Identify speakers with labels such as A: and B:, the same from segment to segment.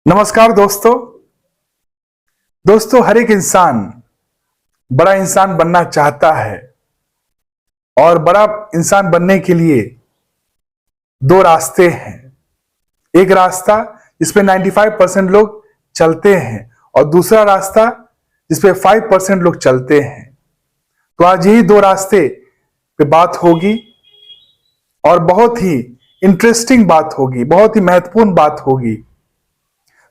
A: नमस्कार दोस्तों हर एक इंसान बड़ा इंसान बनना चाहता है। और बड़ा इंसान बनने के लिए दो रास्ते हैं। एक रास्ता जिसपे 95% लोग चलते हैं और दूसरा रास्ता जिसपे 5% लोग चलते हैं। तो आज यही दो रास्ते पे बात होगी और बहुत ही इंटरेस्टिंग बात होगी, बहुत ही महत्वपूर्ण बात होगी।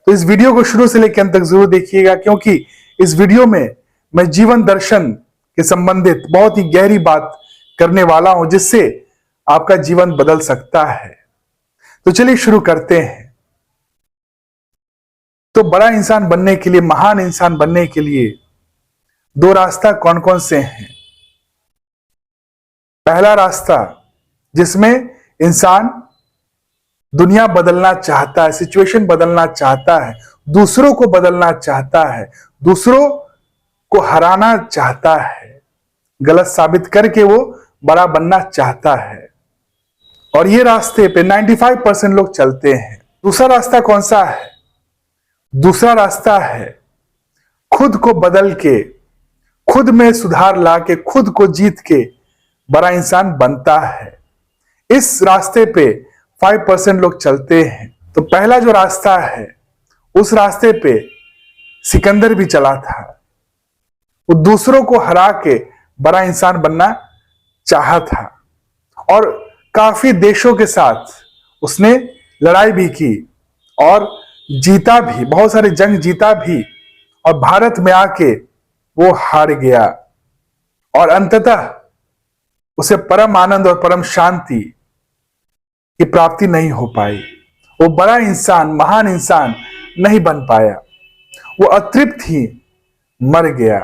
A: तो इस वीडियो को शुरू से लेकर अंत तक जरूर देखिएगा, क्योंकि इस वीडियो में मैं जीवन दर्शन के संबंधित बहुत ही गहरी बात करने वाला हूं, जिससे आपका जीवन बदल सकता है। तो चलिए शुरू करते हैं। तो बड़ा इंसान बनने के लिए, महान इंसान बनने के लिए दो रास्ता कौन कौन से हैं। पहला रास्ता जिसमें इंसान दुनिया बदलना चाहता है, सिचुएशन बदलना चाहता है, दूसरों को बदलना चाहता है, दूसरों को हराना चाहता है, गलत साबित करके वो बड़ा बनना चाहता है। और ये रास्ते पे 95% लोग चलते हैं। दूसरा रास्ता कौन सा है? दूसरा रास्ता है खुद को बदल के, खुद में सुधार ला के, खुद को जीत के बड़ा इंसान बनता है। इस रास्ते पे 5% लोग चलते हैं। तो पहला जो रास्ता है, उस रास्ते पे सिकंदर भी चला था। वो दूसरों को हरा के बड़ा इंसान बनना चाहा था और काफी देशों के साथ उसने लड़ाई भी की और जीता भी, बहुत सारे जंग जीता भी। और भारत में आके वो हार गया और अंततः उसे परम आनंद और परम शांति की प्राप्ति नहीं हो पाई। वो बड़ा इंसान, महान इंसान नहीं बन पाया। वो अतृप्त ही मर गया,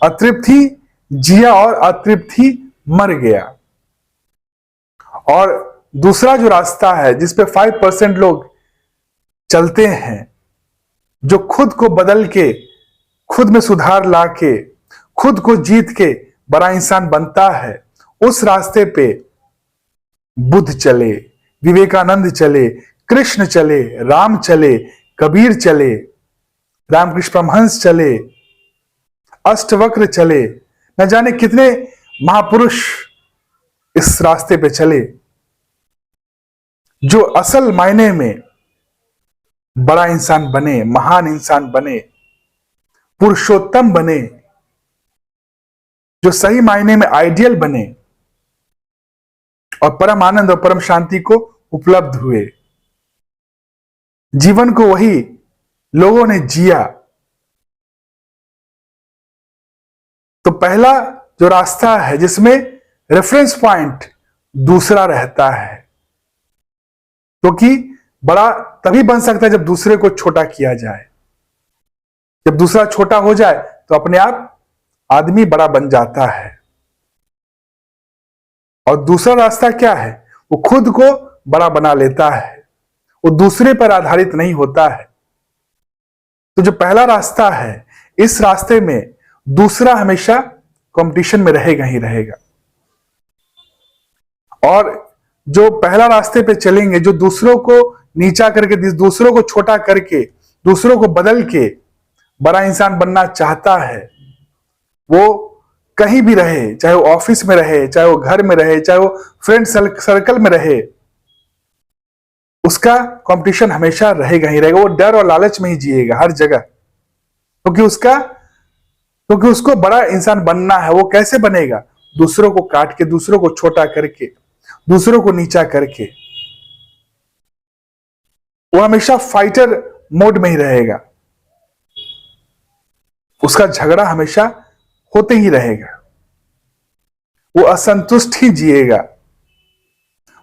A: अतृप्त ही जिया और अतृप्त ही मर गया। और दूसरा जो रास्ता है जिसपे 5% लोग चलते हैं, जो खुद को बदल के, खुद में सुधार ला के, खुद को जीत के बड़ा इंसान बनता है, उस रास्ते पे बुद्ध चले, विवेकानंद चले, कृष्ण चले, राम चले, कबीर चले, रामकृष्ण परमहंस चले, अष्टवक्र चले, न जाने कितने महापुरुष इस रास्ते पे चले, जो असल मायने में बड़ा इंसान बने, महान इंसान बने, पुरुषोत्तम बने, जो सही मायने में आइडियल बने और परम आनंद और परम शांति को उपलब्ध हुए। जीवन को वही लोगों ने जिया। तो पहला जो रास्ता है जिसमें रेफरेंस पॉइंट दूसरा रहता है, क्योंकि बड़ा तभी बन सकता है जब दूसरे को छोटा किया जाए। जब दूसरा छोटा हो जाए तो अपने आप आदमी बड़ा बन जाता है। और दूसरा रास्ता क्या है? वो खुद को बड़ा बना लेता है, वो दूसरे पर आधारित नहीं होता है। तो जो पहला रास्ता है, इस रास्ते में दूसरा हमेशा कंपटीशन में रहेगा ही रहेगा। और जो पहला रास्ते पे चलेंगे, जो दूसरों को नीचा करके, दूसरों को छोटा करके, दूसरों को बदल के बड़ा इंसान बनना चाहता है, वो कहीं भी रहे, चाहे वो ऑफिस में रहे, चाहे वो घर में रहे, चाहे वो फ्रेंड सर्कल में रहे, उसका कंपटीशन हमेशा रहेगा ही रहेगा। वो डर और लालच में ही जिएगा हर जगह, क्योंकि उसको बड़ा इंसान बनना है। वो कैसे बनेगा? दूसरों को काट के, दूसरों को छोटा करके, दूसरों को नीचा करके। वो हमेशा फाइटर मोड में ही रहेगा, उसका झगड़ा हमेशा होते ही रहेगा। वो असंतुष्ट ही जिएगा,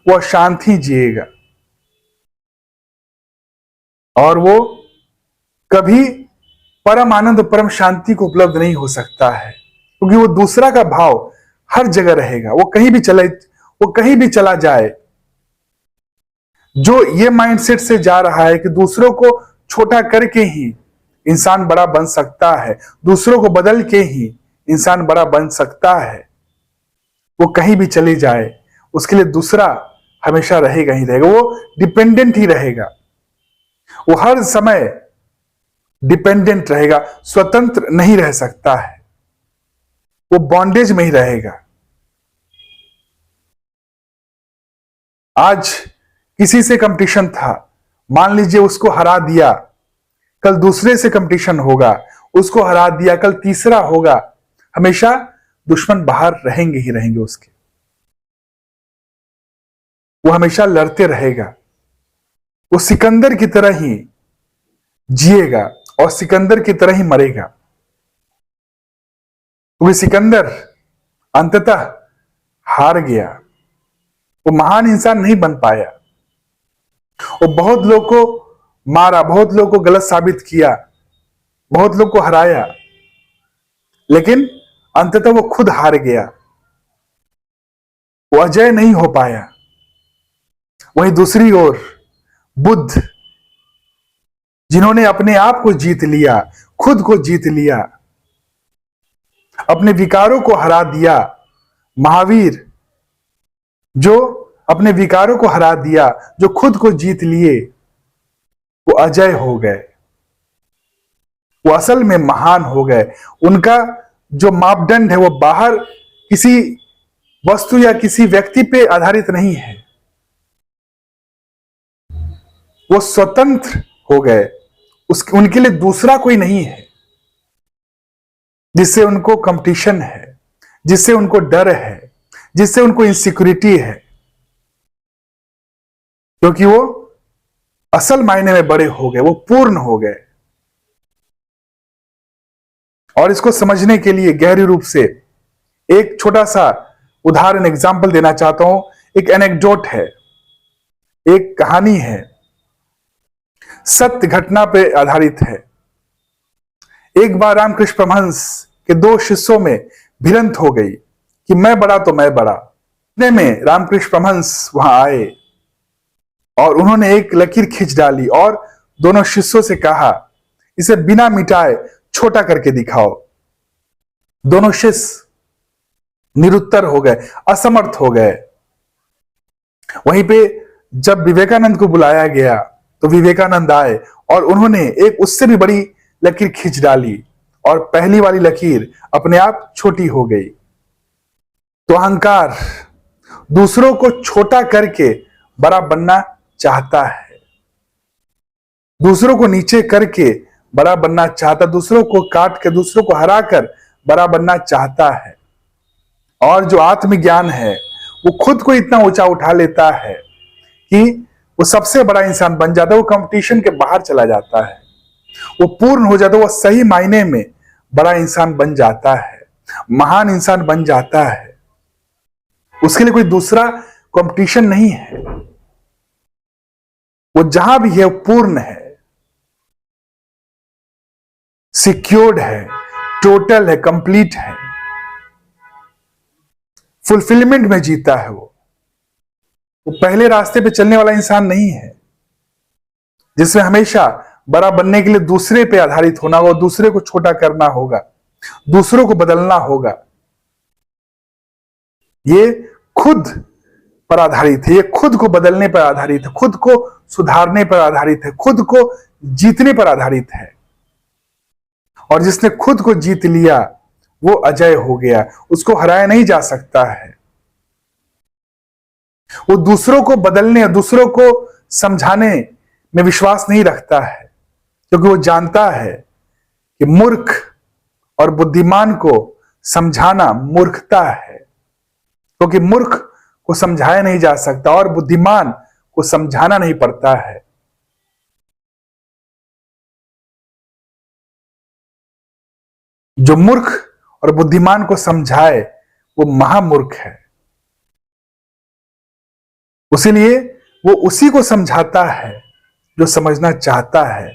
A: वो अशांत ही जिएगा और वो कभी परम आनंद, परम शांति को उपलब्ध नहीं हो सकता है, क्योंकि वो दूसरा का भाव हर जगह रहेगा। वो कहीं भी चला जाए, जो ये माइंडसेट से जा रहा है कि दूसरों को छोटा करके ही इंसान बड़ा बन सकता है, दूसरों को बदल के ही इंसान बड़ा बन सकता है, वो कहीं भी चली जाए, उसके लिए दूसरा हमेशा रहेगा ही रहेगा। वो डिपेंडेंट ही रहेगा, वो हर समय डिपेंडेंट रहेगा, स्वतंत्र नहीं रह सकता है, वो बॉन्डेज में ही रहेगा। आज किसी से कंपटीशन था, मान लीजिए उसको हरा दिया, कल दूसरे से कंपटीशन होगा, उसको हरा दिया, कल तीसरा होगा, हमेशा दुश्मन बाहर रहेंगे ही रहेंगे उसके, वो हमेशा लड़ते रहेगा। वो सिकंदर की तरह ही जिएगा और सिकंदर की तरह ही मरेगा, क्योंकि सिकंदर अंततः हार गया, वो महान इंसान नहीं बन पाया। वो बहुत लोग को मारा, बहुत लोग को गलत साबित किया, बहुत लोग को हराया, लेकिन अंततः वो खुद हार गया, वो अजय नहीं हो पाया। वहीं दूसरी ओर बुद्ध, जिन्होंने अपने आप को जीत लिया, खुद को जीत लिया, अपने विकारों को हरा दिया, महावीर जो अपने विकारों को हरा दिया, जो खुद को जीत लिए, वो अजय हो गए, वो असल में महान हो गए। उनका जो मापदंड है वो बाहर किसी वस्तु या किसी व्यक्ति पे आधारित नहीं है, वो स्वतंत्र हो गए। उनके लिए दूसरा कोई नहीं है जिससे उनको कंपटीशन है, जिससे उनको डर है, जिससे उनको इनसिक्योरिटी है, क्योंकि वो असल मायने में बड़े हो गए, वो पूर्ण हो गए। और इसको समझने के लिए गहरी रूप से एक छोटा सा उदाहरण, एग्जाम्पल देना चाहता हूं। एक एनेक्डोट है, एक कहानी है, सत्य घटना पे आधारित है। एक बार रामकृष्ण परमहंस के दो शिष्यों में भिड़ंत हो गई कि मैं बड़ा तो मैं बड़ा। इतने में रामकृष्ण परमहंस वहां आए और उन्होंने एक लकीर खींच डाली और दोनों शिष्यों से कहा, इसे बिना मिटाए छोटा करके दिखाओ। दोनों शिष्य निरुत्तर हो गए, असमर्थ हो गए। वहीं पे जब विवेकानंद को बुलाया गया तो विवेकानंद आए और उन्होंने एक उससे भी बड़ी लकीर खींच डाली और पहली वाली लकीर अपने आप छोटी हो गई। तो अहंकार दूसरों को छोटा करके बड़ा बनना चाहता है, दूसरों को नीचे करके बड़ा बनना चाहता, दूसरों को काट के, दूसरों को हरा कर बड़ा बनना चाहता है। और जो आत्मज्ञान है वो खुद को इतना ऊंचा उठा लेता है कि वो सबसे बड़ा इंसान बन जाता है, वो कंपटीशन के बाहर चला जाता है, वो पूर्ण हो जाता है, वो सही मायने में बड़ा इंसान बन जाता है, महान इंसान बन जाता है। उसके लिए कोई दूसरा कंपटीशन नहीं है, वो जहां भी है वो पूर्ण है, सिक्योर्ड है, टोटल है, कंप्लीट है, फुलफिलमेंट में जीता है। वो पहले रास्ते पे चलने वाला इंसान नहीं है जिसमें हमेशा बड़ा बनने के लिए दूसरे पे आधारित होना होगा, दूसरे को छोटा करना होगा, दूसरों को बदलना होगा। ये खुद पर आधारित है, ये खुद को बदलने पर आधारित है, खुद को सुधारने पर आधारित है, खुद को जीतने पर आधारित है। और जिसने खुद को जीत लिया वो अजय हो गया, उसको हराया नहीं जा सकता है। वो दूसरों को बदलने, दूसरों को समझाने में विश्वास नहीं रखता है, क्योंकि वो जानता है कि मूर्ख और बुद्धिमान को समझाना मूर्खता है, क्योंकि मूर्ख को समझाया नहीं जा सकता और बुद्धिमान को समझाना नहीं पड़ता है। जो मूर्ख और बुद्धिमान को समझाए वो महामूर्ख है। उसीलिए वो उसी को समझाता है जो समझना चाहता है।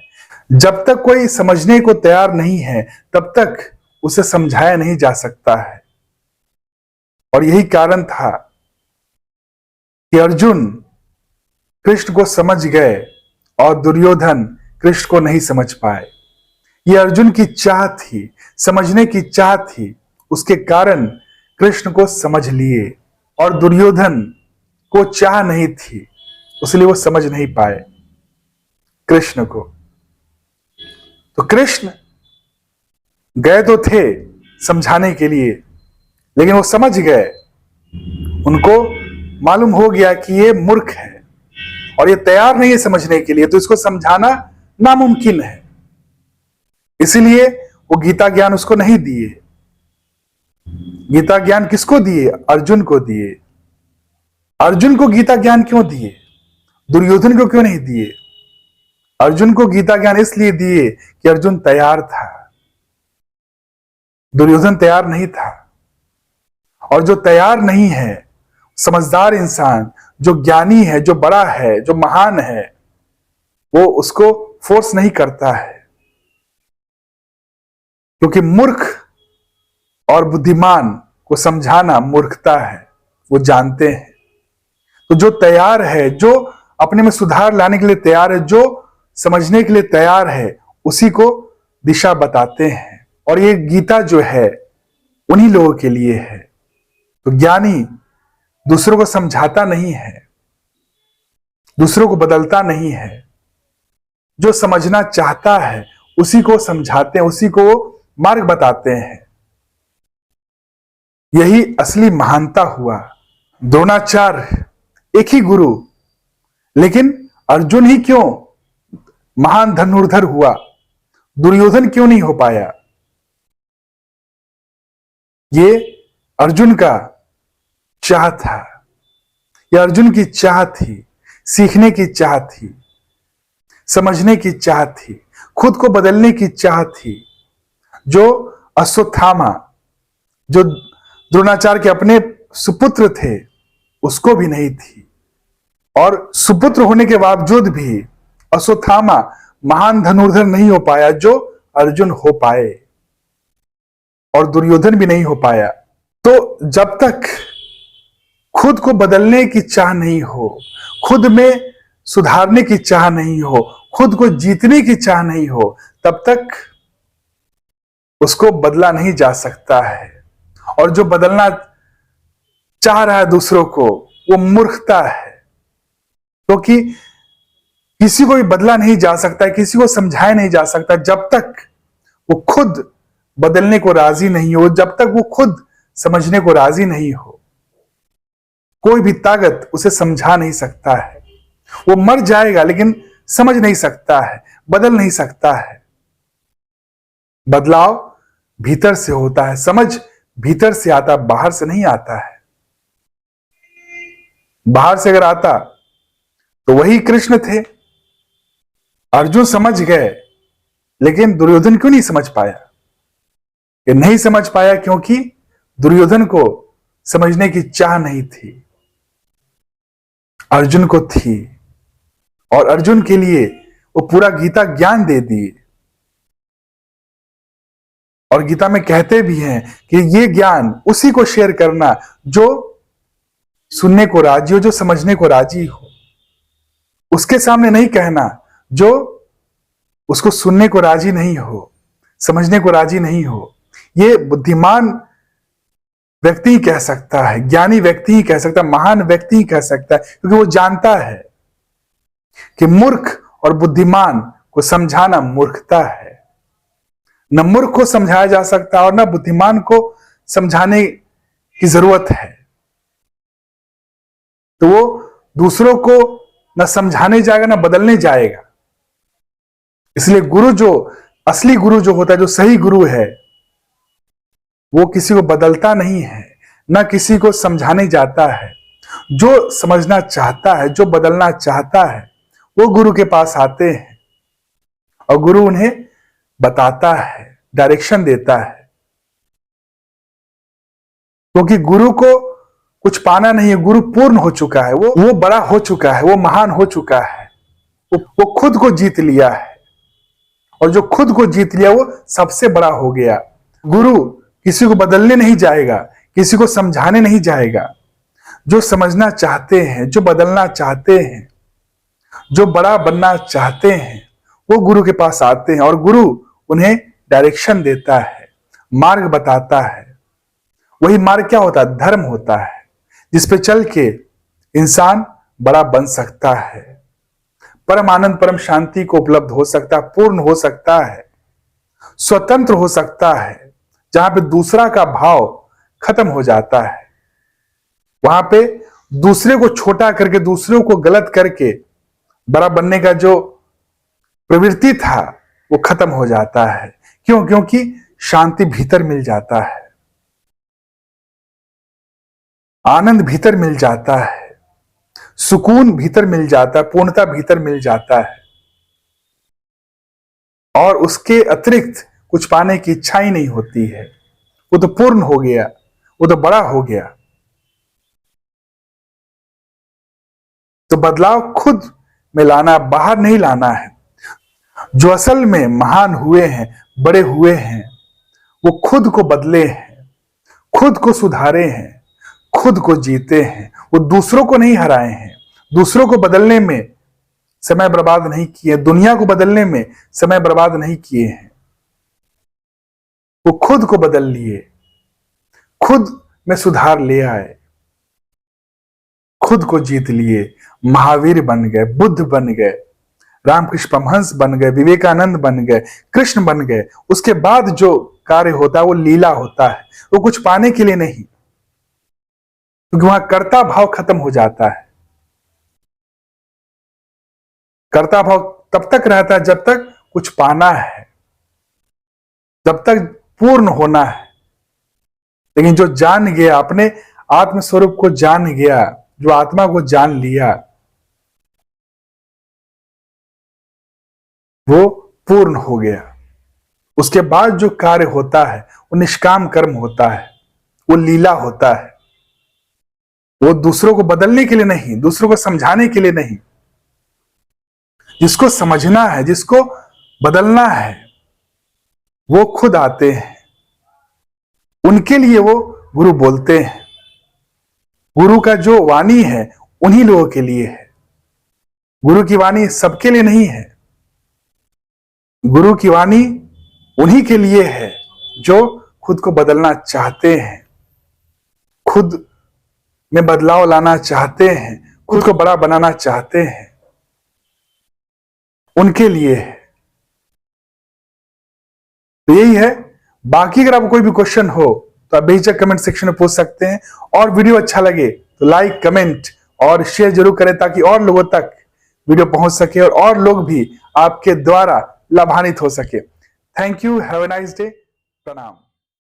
A: जब तक कोई समझने को तैयार नहीं है तब तक उसे समझाया नहीं जा सकता है। और यही कारण था कि अर्जुन कृष्ण को समझ गए और दुर्योधन कृष्ण को नहीं समझ पाए। यह अर्जुन की चाह थी, समझने की चाह थी, उसके कारण कृष्ण को समझ लिए। और दुर्योधन को चाह नहीं थी, इसलिए वो समझ नहीं पाए। कृष्ण को। तो कृष्ण गए तो थे समझाने के लिए, लेकिन वो समझ गए, उनको मालूम हो गया कि ये मूर्ख है और ये तैयार नहीं है समझने के लिए, तो इसको समझाना नामुमकिन है। इसीलिए वो गीता ज्ञान उसको नहीं दिए। गीता ज्ञान किसको दिए? अर्जुन को दिए। अर्जुन को गीता ज्ञान क्यों दिए? दुर्योधन को क्यों नहीं दिए? अर्जुन को गीता ज्ञान इसलिए दिए कि अर्जुन तैयार था, दुर्योधन तैयार नहीं था। और जो तैयार नहीं है, समझदार इंसान, जो ज्ञानी है, जो बड़ा है, जो महान है, वो उसको फोर्स नहीं करता है, क्योंकि मूर्ख और बुद्धिमान को समझाना मूर्खता है, वो जानते हैं। तो जो तैयार है, जो अपने में सुधार लाने के लिए तैयार है, जो समझने के लिए तैयार है, उसी को दिशा बताते हैं। और ये गीता जो है उन्हीं लोगों के लिए है। तो ज्ञानी दूसरों को समझाता नहीं है, दूसरों को बदलता नहीं है, जो समझना चाहता है उसी को समझाते हैं, उसी को मार्ग बताते हैं। यही असली महानता हुआ। द्रोणाचार्य एक ही गुरु, लेकिन अर्जुन ही क्यों महान धनुर्धर हुआ, दुर्योधन क्यों नहीं हो पाया? ये अर्जुन का चाह था, यह अर्जुन की चाह थी, सीखने की चाह थी, समझने की चाह थी, खुद को बदलने की चाह थी, जो अश्वत्थामा, जो द्रोणाचार्य के अपने सुपुत्र थे, उसको भी नहीं थी। और सुपुत्र होने के बावजूद भी अश्वत्थामा महान धनुर्धर नहीं हो पाया जो अर्जुन हो पाए, और दुर्योधन भी नहीं हो पाया। तो जब तक खुद को बदलने की चाह नहीं हो, खुद में सुधारने की चाह नहीं हो, खुद को जीतने की चाह नहीं हो, तब तक उसको बदला नहीं जा सकता है। और जो बदलना चाह रहा है दूसरों को, वो मूर्खता है, क्योंकि किसी को भी बदला नहीं जा सकता है, किसी को समझाया नहीं जा सकता जब तक वो खुद बदलने को राजी नहीं हो, जब तक वो खुद समझने को राजी नहीं हो। कोई भी ताकत उसे समझा नहीं सकता है। वो मर जाएगा लेकिन समझ नहीं सकता है, बदल नहीं सकता है। बदलाव भीतर से होता है, समझ भीतर से आता, बाहर से नहीं आता है। बाहर से अगर आता तो वही कृष्ण थे। अर्जुन समझ गए, लेकिन दुर्योधन क्यों नहीं समझ पाया? ये नहीं समझ पाया क्योंकि दुर्योधन को समझने की चाह नहीं थी, अर्जुन को थी। और अर्जुन के लिए वो पूरा गीता ज्ञान दे दिए। और गीता में कहते भी हैं कि ये ज्ञान उसी को शेयर करना जो सुनने को राजी हो, जो समझने को राजी हो। उसके सामने नहीं कहना जो उसको सुनने को राजी नहीं हो, समझने को राजी नहीं हो। ये बुद्धिमान व्यक्ति ही कह सकता है, ज्ञानी व्यक्ति ही कह सकता है, महान व्यक्ति ही कह सकता है, क्योंकि वो जानता है कि मूर्ख और बुद्धिमान को समझाना मूर्खता है। न मूर्ख को समझाया जा सकता और न बुद्धिमान को समझाने की जरूरत है। तो वो दूसरों को न समझाने जाएगा न बदलने जाएगा। इसलिए गुरु जो असली गुरु जो होता है, जो सही गुरु है, वो किसी को बदलता नहीं है, ना किसी को समझाने जाता है। जो समझना चाहता है, जो बदलना चाहता है, वो गुरु के पास आते हैं और गुरु उन्हें बताता है, डायरेक्शन देता है। क्योंकि गुरु को कुछ पाना नहीं है, गुरु पूर्ण हो चुका है, वो बड़ा हो चुका है, वो महान हो चुका है, वो खुद को जीत लिया है। और जो खुद को जीत लिया वो सबसे बड़ा हो गया। गुरु किसी को बदलने नहीं जाएगा, किसी को समझाने नहीं जाएगा। जो समझना चाहते हैं, जो बदलना चाहते हैं, जो बड़ा बनना चाहते हैं, वो गुरु के पास आते हैं और गुरु उन्हें डायरेक्शन देता है, मार्ग बताता है। वही मार्ग क्या होता है? धर्म होता है, जिस पे चल के इंसान बड़ा बन सकता है, परम आनंद, परम शांति को उपलब्ध हो सकता है, पूर्ण हो सकता है, स्वतंत्र हो सकता है। जहां पे दूसरा का भाव खत्म हो जाता है, वहां पे दूसरे को छोटा करके, दूसरे को गलत करके बड़ा बनने का जो प्रवृत्ति था वो खत्म हो जाता है। क्यों? क्योंकि शांति भीतर मिल जाता है, आनंद भीतर मिल जाता है, सुकून भीतर मिल जाता है, पूर्णता भीतर मिल जाता है, और उसके अतिरिक्त कुछ पाने की इच्छा ही नहीं होती है। वो तो पूर्ण हो गया, वो तो बड़ा हो गया। तो बदलाव खुद में लाना, बाहर नहीं लाना है। जो असल में महान हुए हैं, बड़े हुए हैं, वो खुद को बदले हैं, खुद को सुधारे हैं, खुद को जीते हैं। वो दूसरों को नहीं हराए हैं, दूसरों को बदलने में समय बर्बाद नहीं किए, दुनिया को बदलने में समय बर्बाद नहीं किए हैं। वो खुद को बदल लिए, खुद में सुधार ले आए, खुद को जीत लिए, महावीर बन गए, बुद्ध बन गए, रामकृष्ण परमहंस बन गए, विवेकानंद बन गए, कृष्ण बन गए। उसके बाद जो कार्य होता है वो लीला होता है, वो कुछ पाने के लिए नहीं, क्योंकि वहां कर्ता भाव खत्म हो जाता है। कर्ता भाव तब तक रहता है जब तक कुछ पाना है, जब तक पूर्ण होना है। लेकिन जो जान गया, अपने आत्म स्वरूप को जान गया, जो आत्मा को जान लिया, वो पूर्ण हो गया। उसके बाद जो कार्य होता है वो निष्काम कर्म होता है, वो लीला होता है। वो दूसरों को बदलने के लिए नहीं, दूसरों को समझाने के लिए नहीं। जिसको समझना है, जिसको बदलना है, वो खुद आते हैं, उनके लिए वो गुरु बोलते हैं। गुरु का जो वाणी है उन्हीं लोगों के लिए है। गुरु की वाणी सबके लिए नहीं है। गुरु की वाणी उन्हीं के लिए है जो खुद को बदलना चाहते हैं, खुद में बदलाव लाना चाहते हैं, खुद को बड़ा बनाना चाहते हैं, उनके लिए है। तो यही है। बाकी अगर आपको कोई भी क्वेश्चन हो तो आप बेहिचक कमेंट सेक्शन में पूछ सकते हैं। और वीडियो अच्छा लगे तो लाइक, कमेंट और शेयर जरूर करें, ताकि और लोगों तक वीडियो पहुंच सके और लोग भी आपके द्वारा लाभान्वित हो सके। Thank you, have a nice day, प्रणाम।